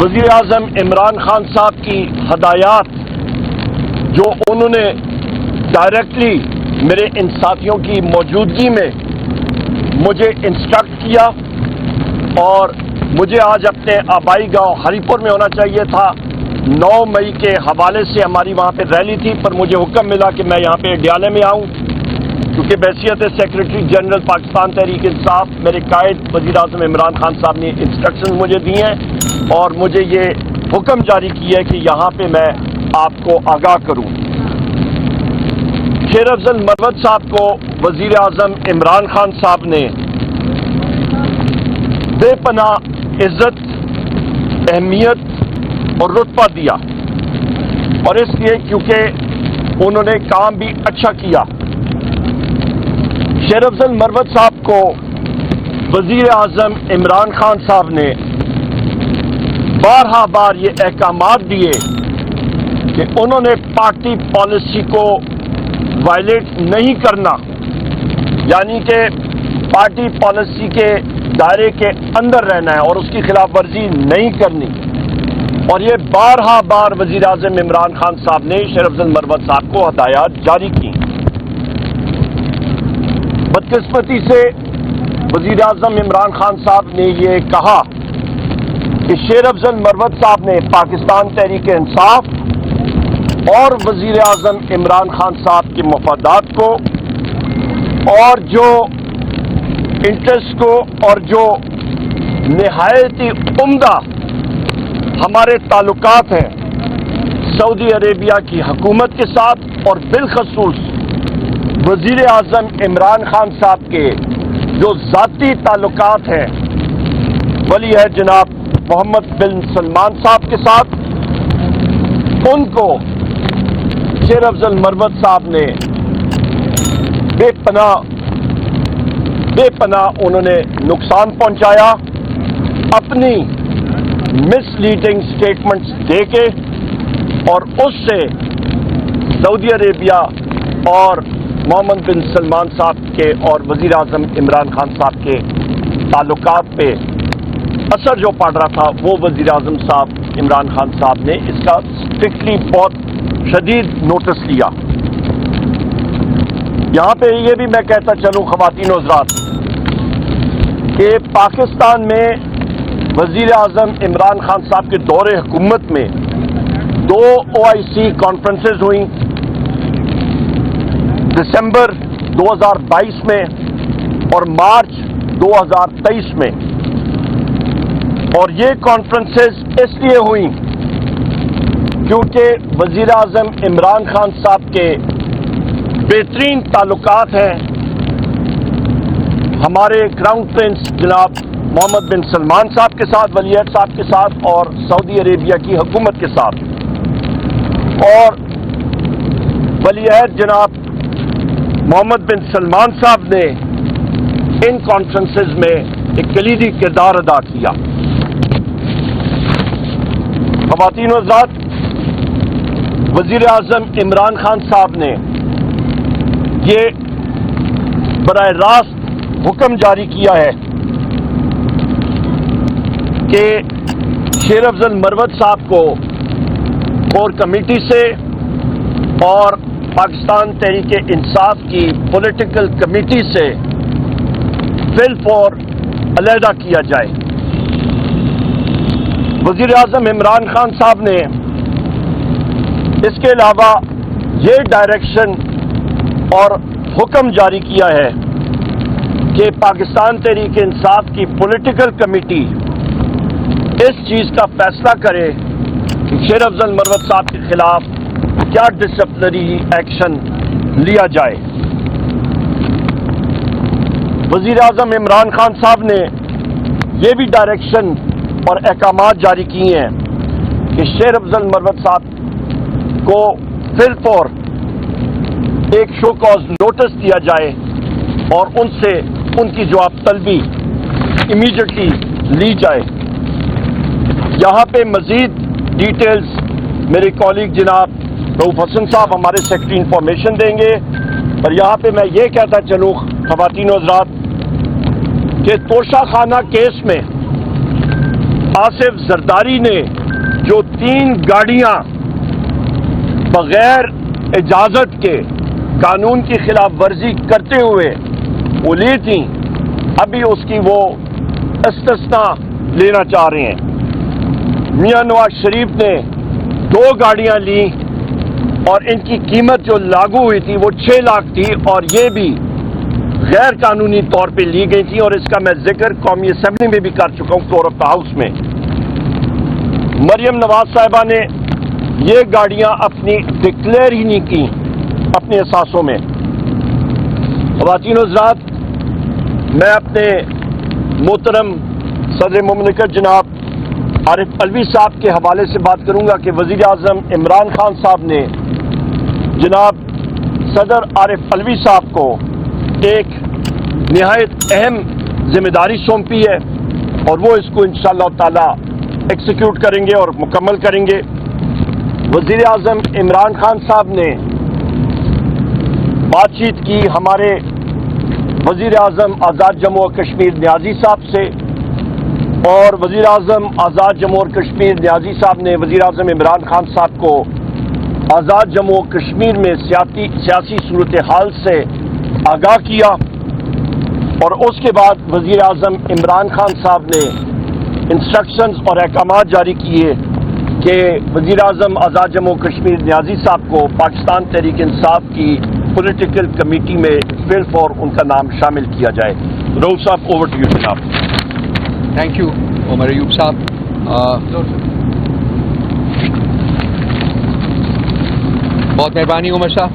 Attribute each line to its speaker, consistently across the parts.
Speaker 1: وزیر اعظم عمران خان صاحب کی ہدایات جو انہوں نے ڈائریکٹلی میرے ان ساتھیوں کی موجودگی میں مجھے انسٹرکٹ کیا، اور مجھے آج اپنے آبائی گاؤں ہری پور میں ہونا چاہیے تھا۔ 9 مئی کے حوالے سے ہماری وہاں پہ ریلی تھی، پر مجھے حکم ملا کہ میں یہاں پہ ڈیالے میں آؤں، کیونکہ بحیثیت سیکرٹری جنرل پاکستان تحریک انصاف میرے قائد وزیر اعظم عمران خان صاحب نے انسٹرکشن مجھے دی ہیں، اور مجھے یہ حکم جاری کیا ہے کہ یہاں پہ میں آپ کو آگاہ کروں۔ شیر افضل مروت صاحب کو وزیر اعظم عمران خان صاحب نے بے پناہ عزت، اہمیت اور رتبہ دیا، اور اس لیے کیونکہ انہوں نے کام بھی اچھا کیا۔ شیر افضل مروت صاحب کو وزیر اعظم عمران خان صاحب نے بارہا بار یہ احکامات دیے کہ انہوں نے پارٹی پالیسی کو وائلیٹ نہیں کرنا، یعنی کہ پارٹی پالیسی کے دائرے کے اندر رہنا ہے اور اس کی خلاف ورزی نہیں کرنی، اور یہ بارہا بار وزیر اعظم عمران خان صاحب نے شیر افضل مروت صاحب کو ہدایات جاری کی۔ بدقسمتی سے وزیر اعظم عمران خان صاحب نے یہ کہا کہ شیر افضل مروت صاحب نے پاکستان تحریک انصاف اور وزیر اعظم عمران خان صاحب کے مفادات کو اور جو انٹرسٹ کو اور جو نہایت ہی عمدہ ہمارے تعلقات ہیں سعودی عربیہ کی حکومت کے ساتھ، اور بالخصوص وزیر اعظم عمران خان صاحب کے جو ذاتی تعلقات ہیں ولی عہد جناب محمد بن سلمان صاحب کے ساتھ، ان کو شیر افضل مروت صاحب نے بے پناہ انہوں نے نقصان پہنچایا اپنی مس لیڈنگ سٹیٹمنٹس دے کے، اور اس سے سعودی عربیہ اور محمد بن سلمان صاحب کے اور وزیر اعظم عمران خان صاحب کے تعلقات پہ اثر جو پڑ رہا تھا، وہ وزیر اعظم صاحب عمران خان صاحب نے اس کا اسٹرکٹلی بہت شدید نوٹس لیا۔ یہاں پہ یہ بھی میں کہتا چلوں خواتین و حضرات کہ پاکستان میں وزیر اعظم عمران خان صاحب کے دور حکومت میں 2 OIC کانفرنسز ہوئیں، دسمبر 2022 میں اور مارچ 2023 میں، اور یہ کانفرنسز اس لیے ہوئیں کیونکہ وزیر اعظم عمران خان صاحب کے بہترین تعلقات ہیں ہمارے کراؤن پرنس جناب محمد بن سلمان صاحب کے ساتھ، ولی عہد صاحب کے ساتھ، اور سعودی عربیہ کی حکومت کے ساتھ، اور ولی عہد جناب محمد بن سلمان صاحب نے ان کانفرنسز میں ایک کلیدی کردار ادا کیا۔ خواتین و حضرات، وزیر اعظم عمران خان صاحب نے یہ براہ راست حکم جاری کیا ہے کہ شیر افضل مروت صاحب کو کور کمیٹی سے اور پاکستان تحریک انصاف کی پولیٹیکل کمیٹی سے فی الفور علیحدہ کیا جائے۔ وزیر اعظم عمران خان صاحب نے اس کے علاوہ یہ ڈائریکشن اور حکم جاری کیا ہے کہ پاکستان تحریک انصاف کی پولیٹیکل کمیٹی اس چیز کا فیصلہ کرے کہ شیر افضل مروت صاحب کے خلاف کیا ڈسپلنری ایکشن لیا جائے۔ وزیر اعظم عمران خان صاحب نے یہ بھی ڈائریکشن اور احکامات جاری کیے ہیں کہ شیر افضل مروت صاحب کو فی الفور ایک شو کاز نوٹس دیا جائے اور ان سے ان کی جواب طلبی امیڈیٹلی لی جائے۔ یہاں پہ مزید ڈیٹیلز میرے کولیگ جناب رؤوف حسن صاحب ہمارے سیکرٹری انفارمیشن دیں گے، اور یہاں پہ میں یہ کہتا چلوں خواتین و حضرات کہ توشہ خانہ کیس میں آصف زرداری نے جو 3 گاڑیاں بغیر اجازت کے قانون کی خلاف ورزی کرتے ہوئے وہ لی تھیں، ابھی اس کی وہ استثناء لینا چاہ رہے ہیں۔ میاں نواز شریف نے 2 گاڑیاں لیں اور ان کی قیمت جو لاگو ہوئی تھی وہ 6 لاکھ تھی، اور یہ بھی غیر قانونی طور پہ لی گئی تھی، اور اس کا میں ذکر قومی اسمبلی میں بھی کر چکا ہوں، فلور آف دا ہاؤس میں۔ مریم نواز صاحبہ نے یہ گاڑیاں اپنی ڈکلیئر ہی نہیں کی اپنے اثاثوں میں۔ خواتین و حضرات، میں اپنے محترم صدر مملکت جناب عارف علوی صاحب کے حوالے سے بات کروں گا کہ وزیر اعظم عمران خان صاحب نے جناب صدر عارف علوی صاحب کو ایک نہایت اہم ذمہ داری سونپی ہے، اور وہ اس کو انشاءاللہ تعالی ایکسیکیوٹ کریں گے اور مکمل کریں گے۔ وزیر اعظم عمران خان صاحب نے بات چیت کی ہمارے وزیر اعظم آزاد جموں و کشمیر نیازی صاحب سے، اور وزیر اعظم آزاد جموں و کشمیر نیازی صاحب نے وزیر اعظم عمران خان صاحب کو آزاد جموں و کشمیر میں سیاسی صورتحال سے آگاہ کیا، اور اس کے بعد وزیر اعظم عمران خان صاحب نے انسٹرکشنز اور احکامات جاری کیے کہ وزیر اعظم آزاد جموں و کشمیر نیازی صاحب کو پاکستان تحریک انصاف کی پولیٹیکل کمیٹی میں بل فور ان کا نام شامل کیا جائے۔ رؤوف صاحب، اوور ٹو یو جناب۔
Speaker 2: تھینک یو عمر ایوب صاحب۔ بہت مہربانی عمر صاحب،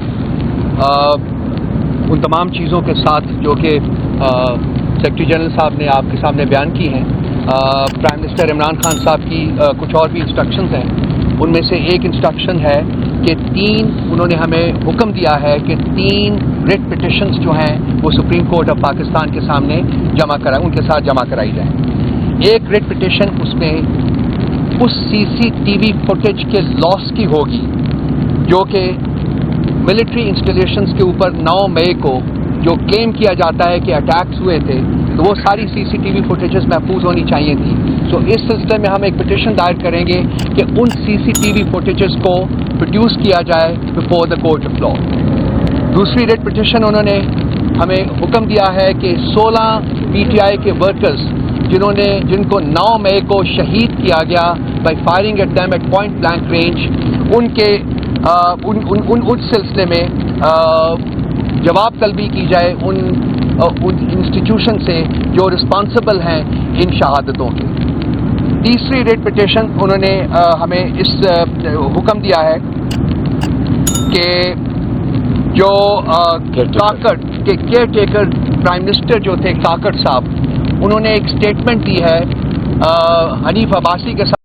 Speaker 2: ان تمام چیزوں کے ساتھ جو کہ سیکرٹری جنرل صاحب نے آپ کے سامنے بیان کی ہیں۔ پرائم منسٹر عمران خان صاحب کی کچھ اور بھی انسٹرکشنز ہیں، ان میں سے ایک انسٹرکشن ہے کہ انہوں نے ہمیں حکم دیا ہے کہ 3 ریٹ پٹیشنز جو ہیں وہ سپریم کورٹ آف پاکستان کے سامنے ان کے ساتھ جمع کرائی جائیں۔ ایک ریٹ پٹیشن اس میں اس CCTV فوٹیج کے لاس کی ہوگی جو کہ ملٹری انسٹالیشنز کے اوپر 9 مئی کو جو کلیم کیا جاتا ہے کہ اٹیکس ہوئے تھے، تو وہ ساری CCTV فوٹیجز محفوظ ہونی چاہیے تھی۔ تو اس سلسلے میں ہم ایک پٹیشن دائر کریں گے کہ ان CCTV فوٹیجز کو پروڈیوس کیا جائے before the court of law. دوسری ریٹ پٹیشن انہوں نے ہمیں حکم دیا ہے کہ 16 PTI کے ورکرز جن کو 9 مئی کو شہید کیا گیا by firing at them at point blank range, ان سلسلے میں جواب طلبی کی جائے ان انسٹیٹیوشن سے جو رسپانسبل ہیں ان شہادتوں کے۔ تیسری ریٹ پٹیشن انہوں نے ہمیں اس حکم دیا ہے کہ جو کاکڑ کے کیئر ٹیکر پرائم منسٹر جو تھے کاکڑ صاحب، انہوں نے ایک سٹیٹمنٹ دی ہے حنیف عباسی کے ساتھ